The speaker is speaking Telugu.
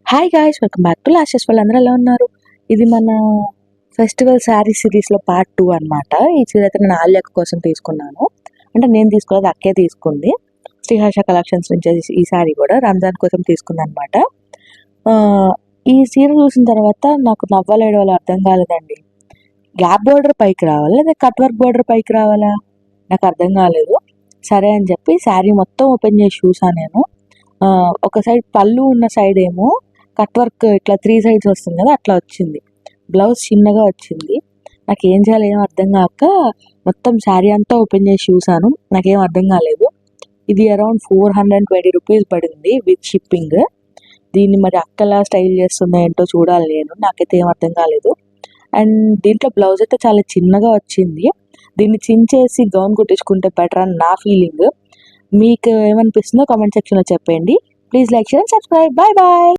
Hi guys, welcome back to lashes. వాళ్ళందరూ ఎలా ఉన్నారు? ఇది మన ఫెస్టివల్ శారీ సిరీస్లో పార్ట్ 2 అనమాట. ఈ చీర అయితే నేను ఆలియా అక్క కోసం తీసుకున్నాను. అంటే నేను తీసుకోలేదు, అక్కే తీసుకుంది. శ్రీహర్ష కలెక్షన్స్ నుంచి ఈ శారీ కూడా రంజాన్ కోసం తీసుకుంది అనమాట. ఈ చీర చూసిన తర్వాత నాకు నవ్వలేడు వాళ్ళు అర్థం కాలేదండి. గ్యాప్ బోర్డర్ పైకి రావాలా లేదా కట్ వర్క్ బోర్డర్ పైకి రావాలా నాకు అర్థం కాలేదు. సరే అని చెప్పి శారీ మొత్తం ఓపెన్ చేసి చూసాను నేను. ఒక సైడ్ పళ్ళు ఉన్న సైడ్ ఏమో కట్ వర్క్ ఇట్లా 3 సైడ్స్ వస్తుంది కదా, అట్లా వచ్చింది. బ్లౌజ్ చిన్నగా వచ్చింది. నాకేం చేయాలో ఏం అర్థం కాక మొత్తం శారీ అంతా ఓపెన్ చేసి చూసాను. నాకేం అర్థం కాలేదు. ఇది అరౌండ్ 420 రూపీస్ పడింది విత్ షిప్పింగ్. దీన్ని మరి అక్కలా స్టైల్ చేస్తుందో ఏంటో చూడాలి నేను. నాకైతే ఏం అర్థం కాలేదు. అండ్ దీంట్లో బ్లౌజ్ అయితే చాలా చిన్నగా వచ్చింది. దీన్ని చించేసి గౌన్ కుట్టించుకుంటే బెటర్ అని నా ఫీలింగ్. మీకు ఏమనిపిస్తుందో కామెంట్ సెక్షన్లో చెప్పండి. Please like, share and subscribe. Bye bye.